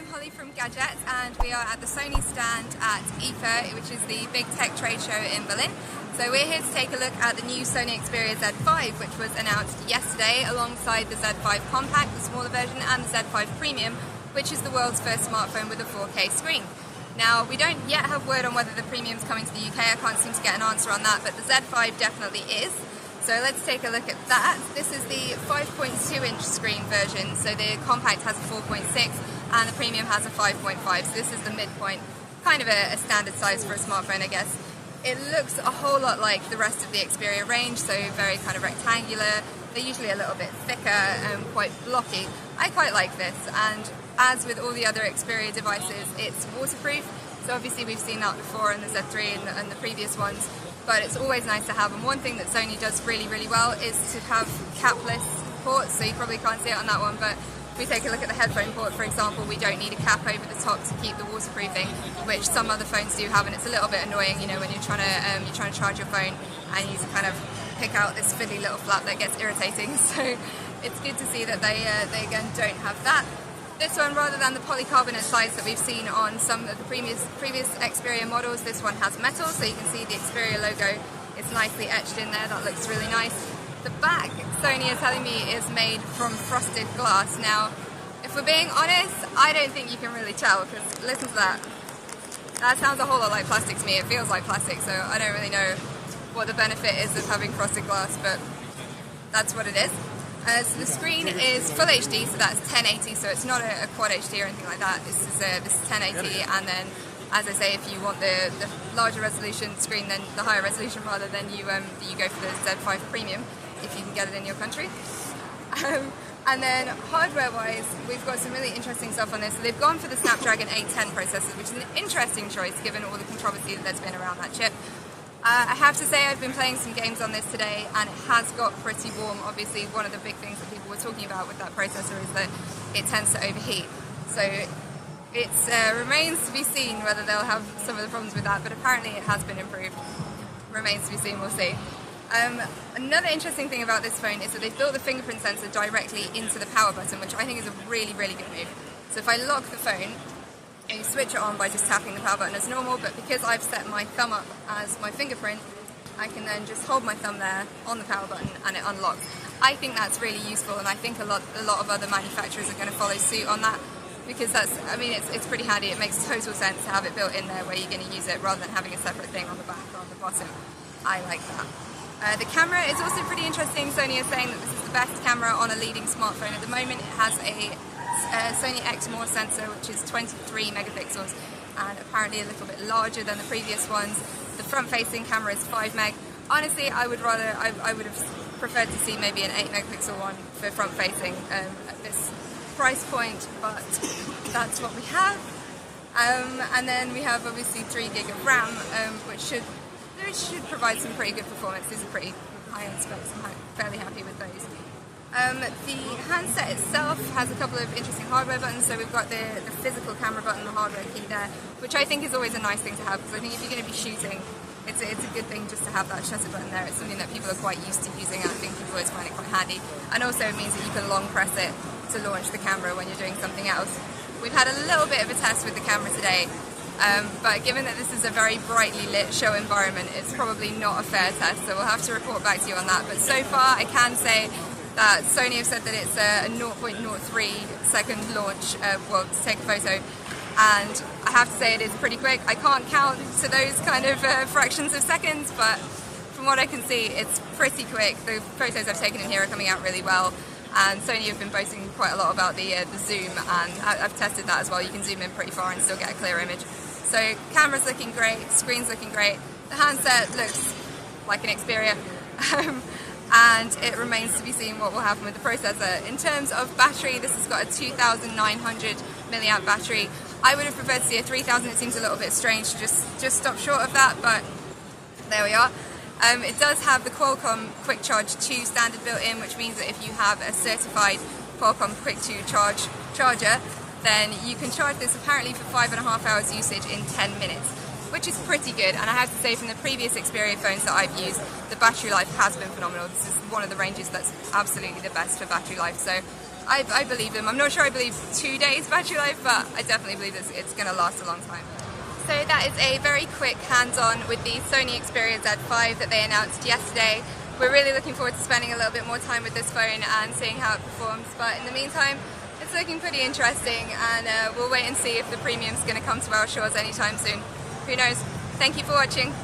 I'm Holly from Gadget, and we are at the Sony stand at IFA, which is the big tech trade show in Berlin. So we're here to take a look at the new Sony Xperia Z5, which was announced yesterday alongside the Z5 Compact, the smaller version, and the Z5 Premium, which is the world's first smartphone with a 4K screen. Now, we don't yet have word on whether the Premium's coming to the UK. I can't seem to get an answer on that, but the Z5 definitely is. So let's take a look at that. This is the 5.2-inch screen version, so the Compact has a 4.6 and the Premium has a 5.5, so this is the midpoint, kind of a standard size for a smartphone, I guess. It looks a whole lot like the rest of the Xperia range, so very kind of rectangular. They're usually a little bit thicker and quite blocky. I quite like this, and as with all the other Xperia devices, it's waterproof. So obviously we've seen that before in the Z3 and the previous ones, but it's always nice to have. And one thing that Sony does really, really well is to have capless ports, so you probably can't see it on that one, but if we take a look at the headphone port, for example, we don't need a cap over the top to keep the waterproofing, which some other phones do have, and it's a little bit annoying, you know, when you're trying to charge your phone and you kind of pick out this fiddly little flap that gets irritating. So it's good to see that they again don't have that. This one, rather than the polycarbonate sides that we've seen on some of the previous Xperia models, this one has metal, so you can see the Xperia logo is nicely etched in there. That looks really nice. The back, Sony is telling me, is made from frosted glass. Now, if we're being honest, I don't think you can really tell, because listen to that. That sounds a whole lot like plastic to me. It feels like plastic, so I don't really know what the benefit is of having frosted glass, but that's what it is. So the screen is full HD, so that's 1080, so it's not a quad HD or anything like that. This is 1080, and then, as I say, if you want the larger resolution screen, then the higher resolution rather, then you go for the Z5 Premium, if you can get it in your country. And then hardware-wise, we've got some really interesting stuff on this. So they've gone for the Snapdragon 810 processor, which is an interesting choice given all the controversy that's been around that chip. I have to say I've been playing some games on this today, and it has got pretty warm. Obviously, one of the big things that people were talking about with that processor is that it tends to overheat. So it remains to be seen whether they'll have some of the problems with that, but apparently it has been improved. Remains to be seen, we'll see. Another interesting thing about this phone is that they've built the fingerprint sensor directly into the power button, which I think is a really, really good move. So if I lock the phone, you switch it on by just tapping the power button as normal, but because I've set my thumb up as my fingerprint, I can then just hold my thumb there on the power button and it unlocks. I think that's really useful, and I think a lot of other manufacturers are going to follow suit on that, because it's pretty handy. It makes total sense to have it built in there where you're going to use it rather than having a separate thing on the back or on the bottom. I like that. The camera is also pretty interesting. Sony is saying that this is the best camera on a leading smartphone at the moment. It has a Sony Xperia sensor, which is 23 megapixels and apparently a little bit larger than the previous ones. The front-facing camera is 5 meg. Honestly, I would have preferred to see maybe an 8 megapixel one for front-facing at this price point, but that's what we have. And then we have obviously 3 gig of RAM, which should provide some pretty good performance. These are pretty high-end specs. I'm fairly happy with those. The handset itself has a couple of interesting hardware buttons. So we've got the physical camera button, the hardware key there, which I think is always a nice thing to have, because I think if you're going to be shooting, it's a good thing just to have that shutter button there. It's something that people are quite used to using, and I think people always find it quite handy. And also it means that you can long press it to launch the camera when you're doing something else. We've had a little bit of a test with the camera today, but given that this is a very brightly lit show environment, it's probably not a fair test, so we'll have to report back to you on that. But so far I can say that Sony have said that it's a 0.03 second launch, to take a photo, and I have to say it is pretty quick. I can't count to those kind of fractions of seconds, but from what I can see, it's pretty quick. The photos I've taken in here are coming out really well, and Sony have been boasting quite a lot about the zoom, and I've tested that as well. You can zoom in pretty far and still get a clear image. So camera's looking great, screen's looking great, the handset looks like an Xperia, and it remains to be seen what will happen with the processor. In terms of battery, this has got a 2,900 milliamp battery. I would have preferred to see a 3,000. It seems a little bit strange to just stop short of that, but there we are. It does have the Qualcomm Quick Charge 2 standard built in, which means that if you have a certified Qualcomm Quick 2 charger, then you can charge this apparently for 5.5 hours usage in 10 minutes, which is pretty good. And I have to say, from the previous Xperia phones that I've used, the battery life has been phenomenal. This is one of the ranges that's absolutely the best for battery life, so I believe them. I'm not sure I believe 2 days battery life, but I definitely believe it's going to last a long time. So that is a very quick hands-on with the Sony Xperia Z5 that they announced yesterday. We're really looking forward to spending a little bit more time with this phone and seeing how it performs, but in the meantime it's looking pretty interesting, and we'll wait and see if the premium's going to come to our shores anytime soon. Who knows? Thank you for watching.